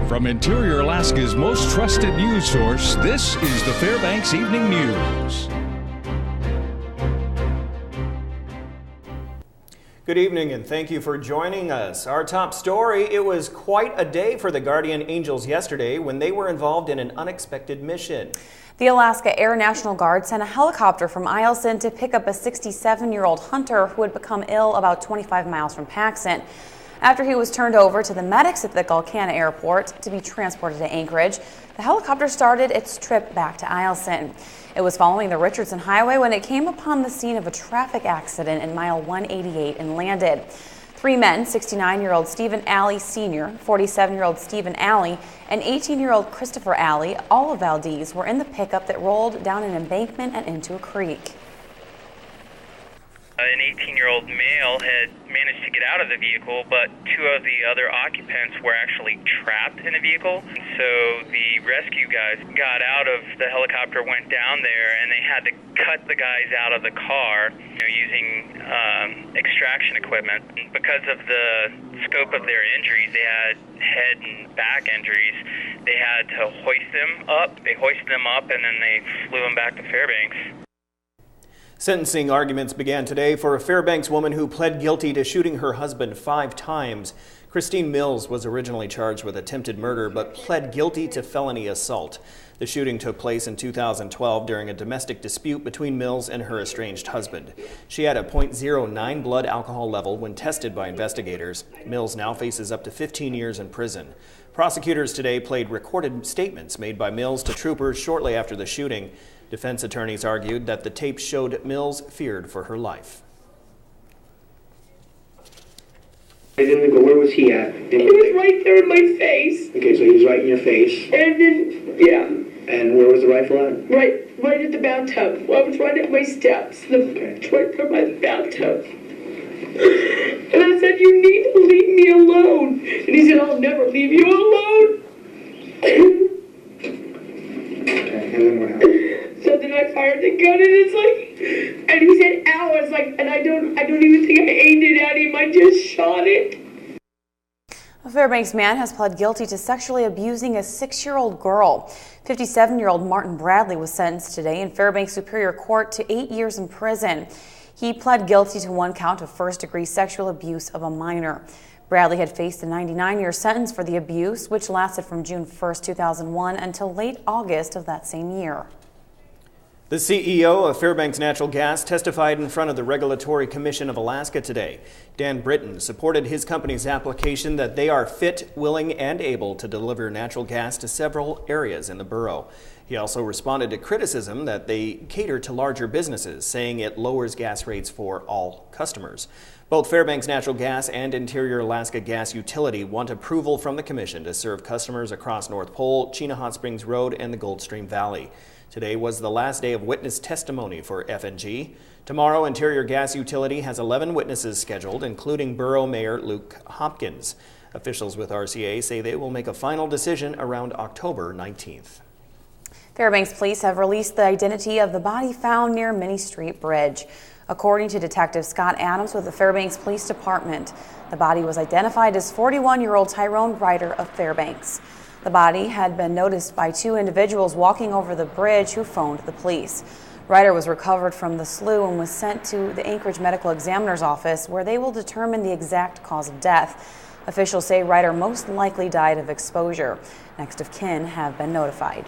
From Interior Alaska's most trusted news source, this is the Fairbanks Evening News. Good evening and thank you for joining us. Our top story, it was quite a day for the Guardian Angels yesterday when they were involved in an unexpected mission. The Alaska Air National Guard sent a helicopter from Eielson to pick up a 67-year-old hunter who had become ill about 25 miles from Paxton. After he was turned over to the medics at the Gulkana Airport to be transported to Anchorage, the helicopter started its trip back to Eielson. It was following the Richardson Highway when it came upon the scene of a traffic accident in mile 188 and landed. Three men, 69-year-old Stephen Alley Sr., 47-year-old Stephen Alley, and 18-year-old Christopher Alley, all of Valdez, were in the pickup that rolled down an embankment and into a creek. An 18-year-old male had managed to get out of the vehicle, but two of the other occupants were actually trapped in the vehicle. So the rescue guys got out of the helicopter, went down there, and they had to cut the guys out of the car using extraction equipment. Because of the scope of their injuries, they had head and back injuries. They had to hoist them up. They hoisted them up, and then they flew them back to Fairbanks. Sentencing arguments began today for a Fairbanks woman who pled guilty to shooting her husband 5 times. Christine Mills was originally charged with attempted murder but pled guilty to felony assault. The shooting took place in 2012 during a domestic dispute between Mills and her estranged husband. She had a .09 blood alcohol level when tested by investigators. Mills now faces up to 15 years in prison. Prosecutors today played recorded statements made by Mills to troopers shortly after the shooting. Defense attorneys argued that the tape showed Mills feared for her life. I didn't go, where was he at? He was right there in my face. Okay, so he was right in your face. And then, yeah. And where was the rifle at? Right at the bathtub. Well, I was right at my steps. Okay. Right there by the bathtub. And I said, you need to leave me alone. And he said, I'll never leave you alone. Okay, and then what happened? So then I fired the gun, and it's like, and he said, ow. I was like, and I don't even think I aimed it at him. I just shot it. A Fairbanks man has pled guilty to sexually abusing a 6-year-old girl. 57-year-old Martin Bradley was sentenced today in Fairbanks Superior Court to 8 years in prison. He pled guilty to 1 count of first-degree sexual abuse of a minor. Bradley had faced a 99-year sentence for the abuse, which lasted from June 1st, 2001 until late August of that same year. The CEO of Fairbanks Natural Gas testified in front of the Regulatory Commission of Alaska today. Dan Britton supported his company's application that they are fit, willing, and able to deliver natural gas to several areas in the borough. He also responded to criticism that they cater to larger businesses, saying it lowers gas rates for all customers. Both Fairbanks Natural Gas and Interior Alaska Gas Utility want approval from the Commission to serve customers across North Pole, Chena Hot Springs Road, and the Gold Stream Valley. Today was the last day of witness testimony for FNG. Tomorrow, Interior Gas Utility has 11 witnesses scheduled, including Borough Mayor Luke Hopkins. Officials with RCA say they will make a final decision around October 19th. Fairbanks police have released the identity of the body found near Minnie Street Bridge. According to Detective Scott Adams with the Fairbanks Police Department, the body was identified as 41-year-old Tyrone Ryder of Fairbanks. The body had been noticed by 2 individuals walking over the bridge who phoned the police. Ryder was recovered from the slough and was sent to the Anchorage Medical Examiner's office, where they will determine the exact cause of death. Officials say Ryder most likely died of exposure. Next of kin have been notified.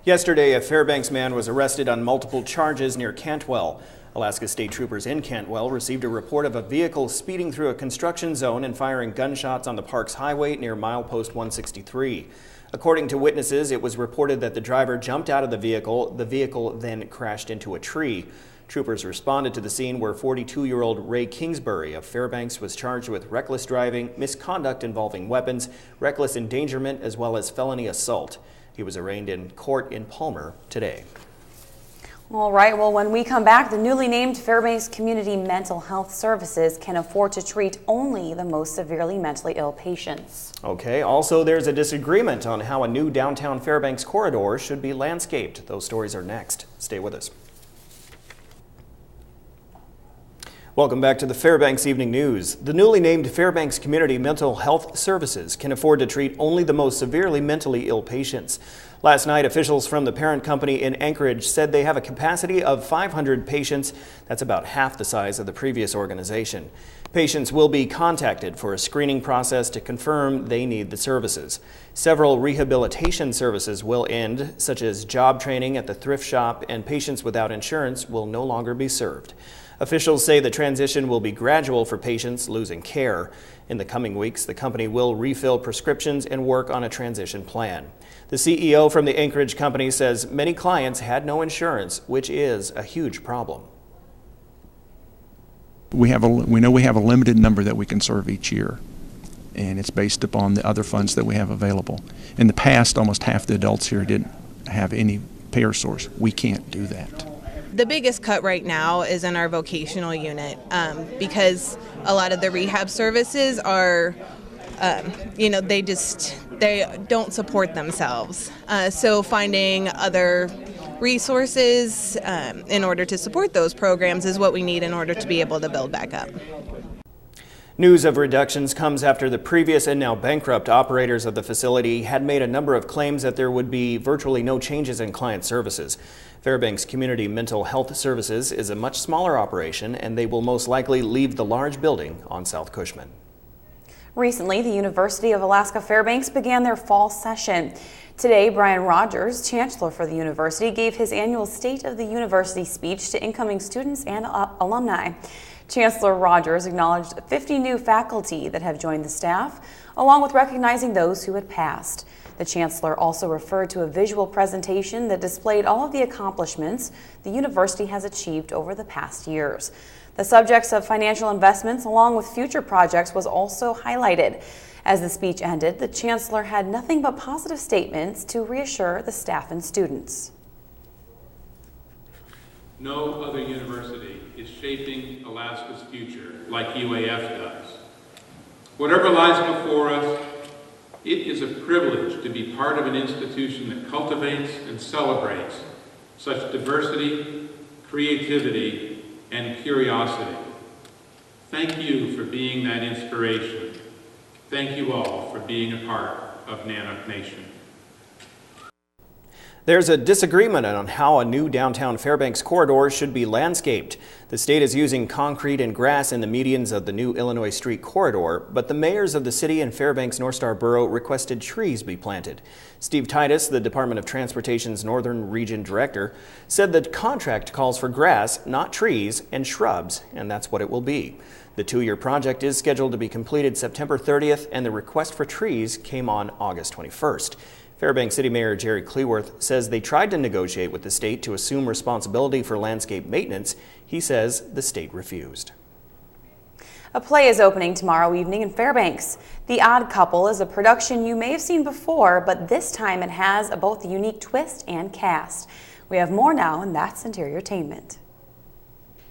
Yesterday, a Fairbanks man was arrested on multiple charges near Cantwell. Alaska State Troopers in Cantwell received a report of a vehicle speeding through a construction zone and firing gunshots on the Parks Highway near milepost 163. According to witnesses, it was reported that the driver jumped out of the vehicle. The vehicle then crashed into a tree. Troopers responded to the scene where 42-year-old Ray Kingsbury of Fairbanks was charged with reckless driving, misconduct involving weapons, reckless endangerment, as well as felony assault. He was arraigned in court in Palmer today. All right, well, when we come back, the newly named Fairbanks Community Mental Health Services can afford to treat only the most severely mentally ill patients. Okay, also there's a disagreement on how a new downtown Fairbanks corridor should be landscaped. Those stories are next. Stay with us. Welcome back to the Fairbanks Evening News. The newly named Fairbanks Community Mental Health Services can afford to treat only the most severely mentally ill patients. Last night, officials from the parent company in Anchorage said they have a capacity of 500 patients. That's about half the size of the previous organization. Patients will be contacted for a screening process to confirm they need the services. Several rehabilitation services will end, such as job training at the thrift shop, and patients without insurance will no longer be served. Officials say the transition will be gradual for patients losing care. In the coming weeks, the company will refill prescriptions and work on a transition plan. The CEO from the Anchorage company says many clients had no insurance, which is a huge problem. We know we have a limited number that we can serve each year, and it's based upon the other funds that we have available. In the past, almost half the adults here didn't have any payer source. We can't do that. The biggest cut right now is in our vocational unit because a lot of the rehab services are, they don't support themselves. So finding other resources in order to support those programs is what we need in order to be able to build back up. News of reductions comes after the previous and now bankrupt operators of the facility had made a number of claims that there would be virtually no changes in client services. Fairbanks Community Mental Health Services is a much smaller operation, and they will most likely leave the large building on South Cushman. Recently, the University of Alaska Fairbanks began their fall session. Today, Brian Rogers, Chancellor for the university, gave his annual State of the University speech to incoming students and alumni. Chancellor Rogers acknowledged 50 new faculty that have joined the staff, along with recognizing those who had passed. The Chancellor also referred to a visual presentation that displayed all of the accomplishments the university has achieved over the past years. The subjects of financial investments along with future projects was also highlighted. As the speech ended, the Chancellor had nothing but positive statements to reassure the staff and students. No other university is shaping Alaska's future like UAF does. Whatever lies before us, it is a privilege to be part of an institution that cultivates and celebrates such diversity, creativity, and curiosity. Thank you for being that inspiration. Thank you all for being a part of Nanook Nation. There's a disagreement on how a new downtown Fairbanks corridor should be landscaped. The state is using concrete and grass in the medians of the new Illinois Street corridor, but the mayors of the city and Fairbanks North Star Borough requested trees be planted. Steve Titus, the Department of Transportation's Northern Region Director, said the contract calls for grass, not trees, and shrubs, and that's what it will be. The two-year project is scheduled to be completed September 30th, and the request for trees came on August 21st. Fairbanks City Mayor Jerry Cleworth says they tried to negotiate with the state to assume responsibility for landscape maintenance. He says the state refused. A play is opening tomorrow evening in Fairbanks. The Odd Couple is a production you may have seen before, but this time it has both a unique twist and cast. We have more now, and that's Interiortainment.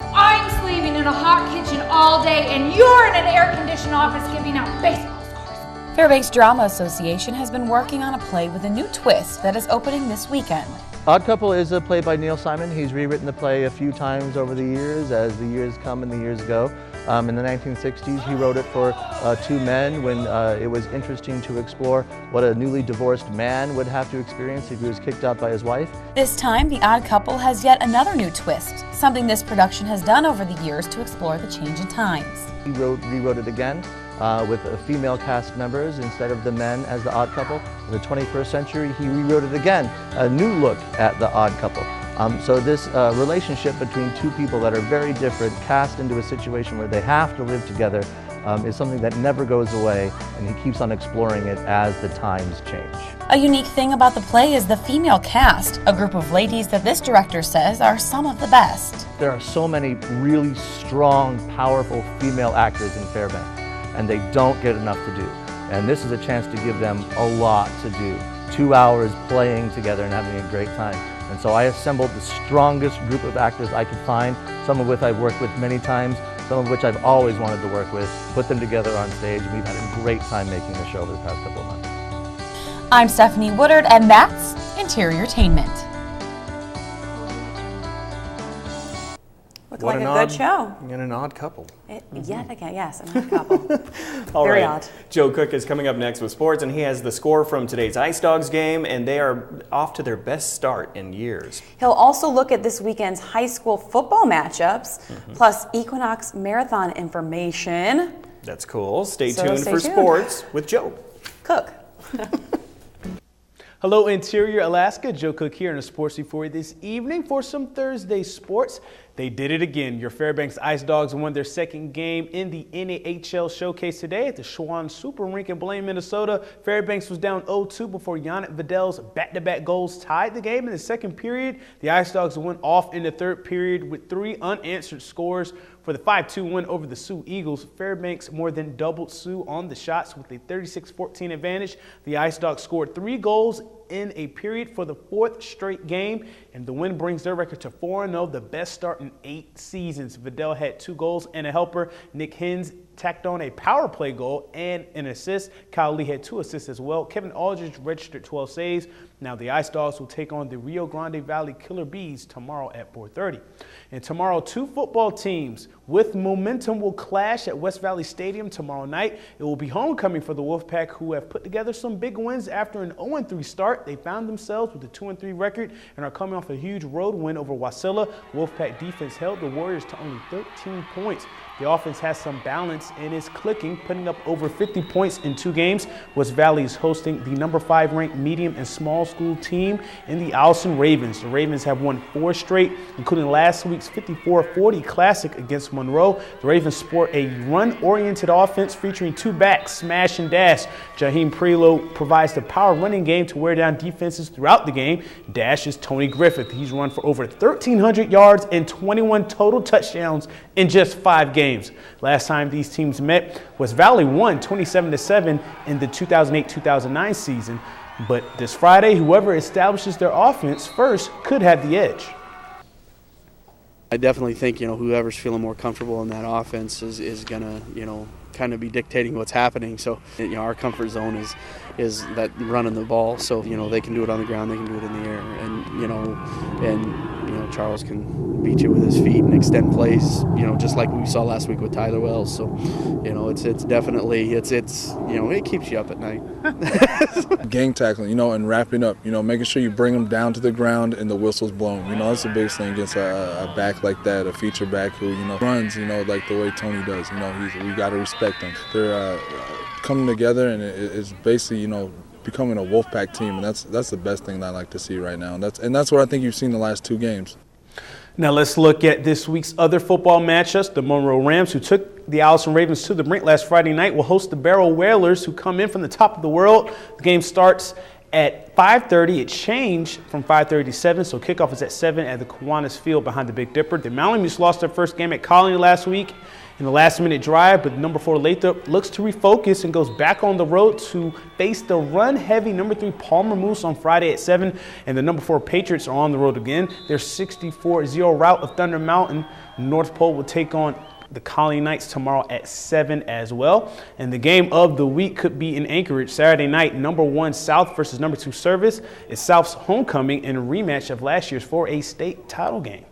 I'm slaving in a hot kitchen all day, and you're in an air-conditioned office giving out baseball. Fairbanks Drama Association has been working on a play with a new twist that is opening this weekend. Odd Couple is a play by Neil Simon. He's rewritten the play a few times over the years as the years come and the years go. In the 1960s, he wrote it for two men when it was interesting to explore what a newly divorced man would have to experience if he was kicked out by his wife. This time, The Odd Couple has yet another new twist, something this production has done over the years to explore the change in times. He rewrote it again with female cast members instead of the men as the odd couple. In the 21st century, he rewrote it again, a new look at the odd couple. So this relationship between two people that are very different, cast into a situation where they have to live together, is something that never goes away, and he keeps on exploring it as the times change. A unique thing about the play is the female cast, a group of ladies that this director says are some of the best. There are so many really strong, powerful female actors in Fairbanks, and they don't get enough to do. And this is a chance to give them a lot to do. 2 hours playing together and having a great time. And so I assembled the strongest group of actors I could find, some of which I've worked with many times, some of which I've always wanted to work with, put them together on stage, and we've had a great time making the show over the past couple of months. I'm Stephanie Woodard, and that's Interiortainment. Looked like a good show. And an odd couple. Yet again, yes, an odd couple. Very odd. Joe Cook is coming up next with sports, and he has the score from today's Ice Dogs game, and they are off to their best start in years. He'll also look at this weekend's high school football matchups, plus Equinox Marathon information. That's cool. Stay tuned for sports with Joe Cook. Hello, Interior Alaska. Joe Cook here in the Sports Report this evening for some Thursday sports. They did it again. Your Fairbanks Ice Dogs won their second game in the NAHL Showcase today at the Schwann Super Rink in Blaine, Minnesota. Fairbanks was down 0-2 before Yannick Vidal's back-to-back goals tied the game in the second period. The Ice Dogs went off in the third period with 3 unanswered scores. For the 5-2 win over the Sioux Eagles, Fairbanks more than doubled Sioux on the shots with a 36-14 advantage. The Ice Dogs scored 3 goals in a period for the 4th straight game, and the win brings their record to 4-0, the best start in 8 seasons. Vidal had 2 goals and a helper. Nick Hines tacked on a power play goal and an assist. Kyle Lee had 2 assists as well. Kevin Aldridge registered 12 saves. Now the Ice Dogs will take on the Rio Grande Valley Killer Bees tomorrow at 4:30. And tomorrow, 2 football teams with momentum will clash at West Valley Stadium tomorrow night. It will be homecoming for the Wolfpack, who have put together some big wins after an 0-3 start. They found themselves with a 2-3 record and are coming off a huge road win over Wasilla. Wolfpack defense held the Warriors to only 13 points. The offense has some balance and is clicking, putting up over 50 points in 2 games. West Valley is hosting the number 5 ranked medium and small school team in the Allison Ravens. The Ravens have won 4 straight, including last week's 54-40 Classic against Monroe. The Ravens sport a run-oriented offense featuring 2 backs, smash and dash. Jaheim Prelo provides the power running game to wear down defenses throughout the game. Dash is Tony Griffith. He's run for over 1,300 yards and 21 total touchdowns in just 5 games. Last time these teams met, West Valley won 27-7 in the 2008-2009 season. But this Friday, whoever establishes their offense first could have the edge. I definitely think, whoever's feeling more comfortable in that offense is going to, kind of be dictating what's happening. So, our comfort zone is that running the ball. So, they can do it on the ground, they can do it in the air. And Charles can beat you with his feet and extend plays, just like we saw last week with Tyler Wells. So, it's definitely, it keeps you up at night. Gang tackling, and wrapping up, making sure you bring them down to the ground and the whistle's blown. That's the biggest thing against a back like that, a feature back who, runs, like the way Tony does. We got to respect them. They're coming together, and it's basically, becoming a Wolfpack team, and that's the best thing that I like to see right now. And that's what I think you've seen the last 2 games. Now let's look at this week's other football matchups. The Monroe Rams, who took the Allison Ravens to the brink last Friday night, will host the Barrow Whalers, who come in from the top of the world. The game starts at 5:30. It changed from 5:30 to 7, so kickoff is at 7 at the Kiwanis Field behind the Big Dipper. The Malamutes lost their first game at Colony last week in the last-minute drive, but number 4 Lathrop looks to refocus and goes back on the road to face the run-heavy number 3 Palmer Moose on Friday at 7, and the number 4 Patriots are on the road again. Their 64-0 route of Thunder Mountain. North Pole will take on the Colony Knights tomorrow at 7 as well. And the game of the week could be in Anchorage Saturday night. Number 1 South versus number 2 Service. It's South's homecoming and a rematch of last year's 4A state title game.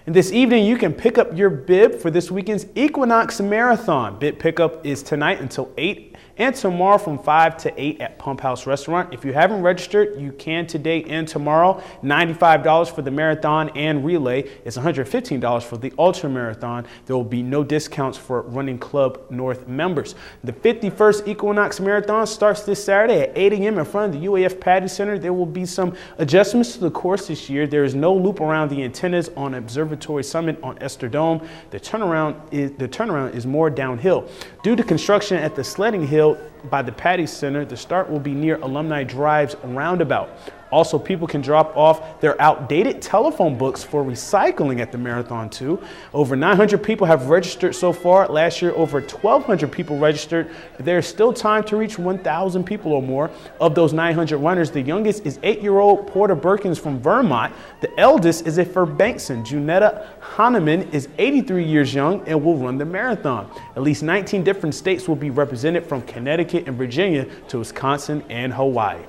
And this evening, you can pick up your bib for this weekend's Equinox Marathon. Bib pickup is tonight until 8 and tomorrow from 5 to 8 at Pump House Restaurant. If you haven't registered, you can today and tomorrow. $95 for the marathon and relay. It's $115 for the ultra marathon. There will be no discounts for Running Club North members. The 51st Equinox Marathon starts this Saturday at 8 a.m. in front of the UAF Paddy Center. There will be some adjustments to the course this year. There is no loop around the antennas on Observatory Summit on Esther Dome. The turnaround is more downhill. Due to construction at the sledding hill by the Paddy Center, the start will be near Alumni Drive's roundabout. Also, people can drop off their outdated telephone books for recycling at the marathon too. Over 900 people have registered so far. Last year, over 1,200 people registered. There's still time to reach 1,000 people or more. Of those 900 runners, the youngest is 8-year-old Porter Berkins from Vermont. The eldest is a Fairbanksan. Junetta Hahnemann is 83 years young and will run the marathon. At least 19 different states will be represented, from Connecticut and Virginia to Wisconsin and Hawaii.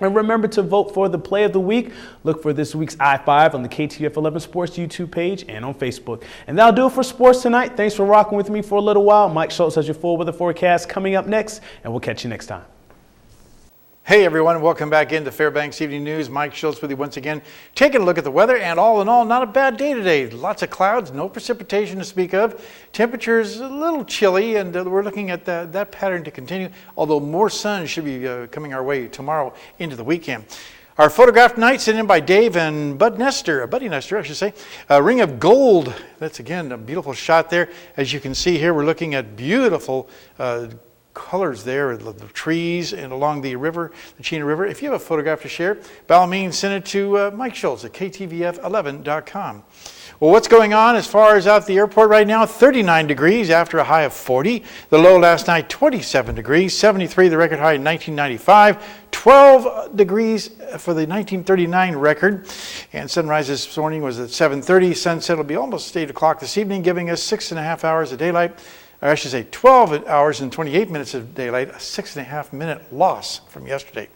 And remember to vote for the play of the week. Look for this week's I-5 on the KTF 11 Sports YouTube page and on Facebook. And that'll do it for sports tonight. Thanks for rocking with me for a little while. Mike Schultz has your full weather forecast coming up next, and we'll catch you next time. Hey everyone, welcome back into Fairbanks Evening News. Mike Schultz with you once again, taking a look at the weather, and all in all, not a bad day today. Lots of clouds, no precipitation to speak of. Temperatures a little chilly, and we're looking at that pattern to continue, although more sun should be coming our way tomorrow into the weekend. Our photograph tonight sent in by Dave and Buddy Nestor, I should say. A ring of gold. That's again a beautiful shot there. As you can see here, we're looking at beautiful colors there, the trees and along the river, the Chena River. If you have a photograph to share, by all means, send it to Mike Schultz at KTVF11.com. Well, what's going on as far as out at the airport right now? 39 degrees after a high of 40. The low last night, 27 degrees. 73, the record high in 1995. 12 degrees for the 1939 record. And sunrise this morning was at 7:30. Sunset will be almost 8 o'clock this evening, giving us 6.5 hours of daylight. Or I should say 12 hours and 28 minutes of daylight, a 6.5 minute loss from yesterday.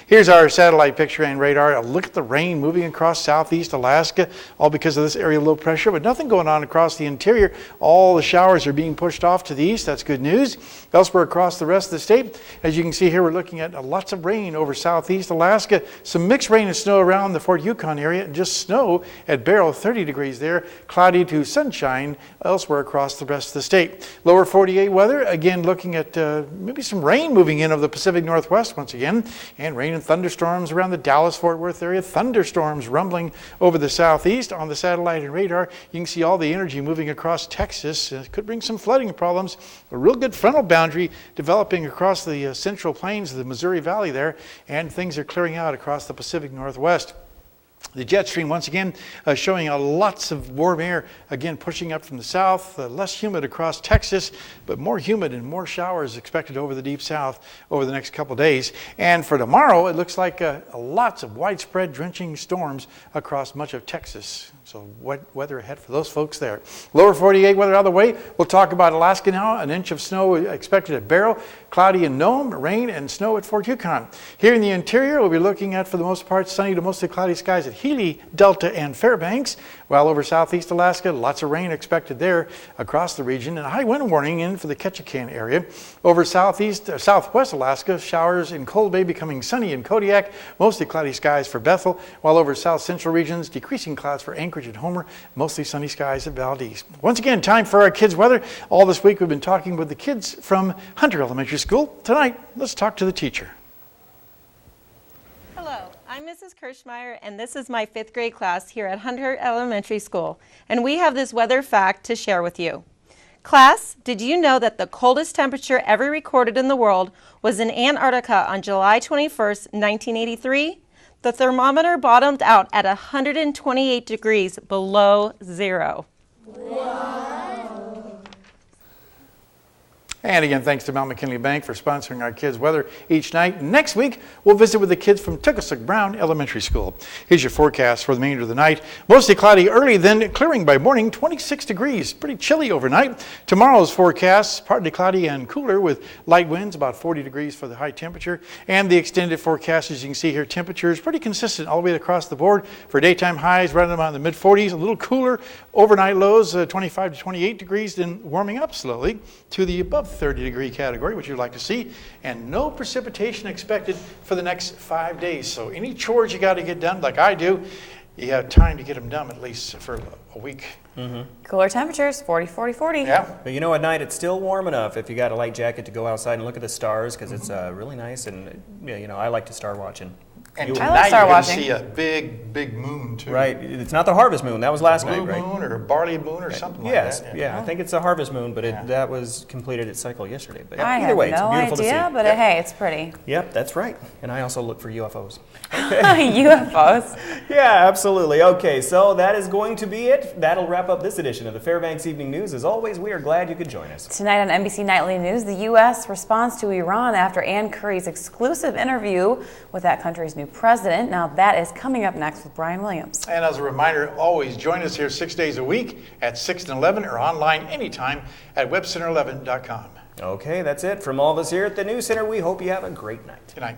Here's our satellite picture and radar. A look at the rain moving across southeast Alaska, all because of this area of low pressure, but nothing going on across the interior. All the showers are being pushed off to the east. That's good news. Elsewhere across the rest of the state, as you can see here, we're looking at lots of rain over southeast Alaska. Some mixed rain and snow around the Fort Yukon area, and just snow at Barrow, 30 degrees there. Cloudy to sunshine elsewhere across the rest of the state. Lower 48 weather, again looking at maybe some rain moving in over the Pacific Northwest once again, and rain and thunderstorms around the Dallas-Fort Worth area. Thunderstorms rumbling over the southeast. On the satellite and radar, you can see all the energy moving across Texas. Could bring some flooding problems. A real good frontal boundary developing across the central plains of the Missouri Valley there, and things are clearing out across the Pacific Northwest. The jet stream once again showing lots of warm air, again pushing up from the south, less humid across Texas, but more humid and more showers expected over the deep south over the next couple days. And for tomorrow, it looks like lots of widespread drenching storms across much of Texas. So wet weather ahead for those folks there. Lower 48 weather out of the way. We'll talk about Alaska now. An inch of snow expected at Barrow, cloudy in Nome, rain and snow at Fort Yukon. Here in the interior, we'll be looking at, for the most part, sunny to mostly cloudy skies at Healy, Delta, and Fairbanks. While over southeast Alaska, lots of rain expected there across the region, and a high wind warning in for the Ketchikan area. Over southwest Alaska, showers in Cold Bay becoming sunny in Kodiak, mostly cloudy skies for Bethel, while over south central regions, decreasing clouds for Anchorage and Homer, mostly sunny skies at Valdez. Once again, time for our kids' weather. All this week we've been talking with the kids from Hunter Elementary School. Tonight, let's talk to the teacher. Hello, I'm Mrs. Kirschmeyer, and this is my 5th grade class here at Hunter Elementary School, and we have this weather fact to share with you. Class, did you know that the coldest temperature ever recorded in the world was in Antarctica on July 21st, 1983? The thermometer bottomed out at 128 degrees below zero. And again, thanks to Mount McKinley Bank for sponsoring our kids' weather each night. Next week, we'll visit with the kids from Tuckasuk Brown Elementary School. Here's your forecast for the remainder of the night. Mostly cloudy early, then clearing by morning, 26 degrees. Pretty chilly overnight. Tomorrow's forecast, partly cloudy and cooler with light winds, about 40 degrees for the high temperature. And the extended forecast, as you can see here, temperatures pretty consistent all the way across the board. For daytime highs, right around the mid-40s, a little cooler. Overnight lows, 25 to 28 degrees, then warming up slowly to the above 30-degree category, which you'd like to see, and no precipitation expected for the next 5 days. So any chores you got to get done, like I do, you have time to get them done at least for a week. Cooler temperatures, 40, 40, 40. Yeah. But you know, at night it's still warm enough if you got a light jacket to go outside and look at the stars, because it's really nice, and you know, I like to star watching. And tonight you're going to see a big, big moon, too. Right. It's not the harvest moon. That was last night, right? Blue moon or barley moon or something like that. Yeah. Yeah, I think it's a harvest moon, but that was completed its cycle yesterday. But I either way, have no it's beautiful idea, to see. but hey, it's pretty. Yep, that's right. And I also look for UFOs. UFOs. Yeah, absolutely. Okay, so that is going to be it. That'll wrap up this edition of the Fairbanks Evening News. As always, we are glad you could join us. Tonight on NBC Nightly News, the U.S. responds to Iran after Ann Curry's exclusive interview with that country's new president. Now, that is coming up next with Brian Williams. And as a reminder, always join us here 6 days a week at 6 and 11 or online anytime at webcenter11.com. Okay, that's it. From all of us here at the News Center, we hope you have a great night. Good night.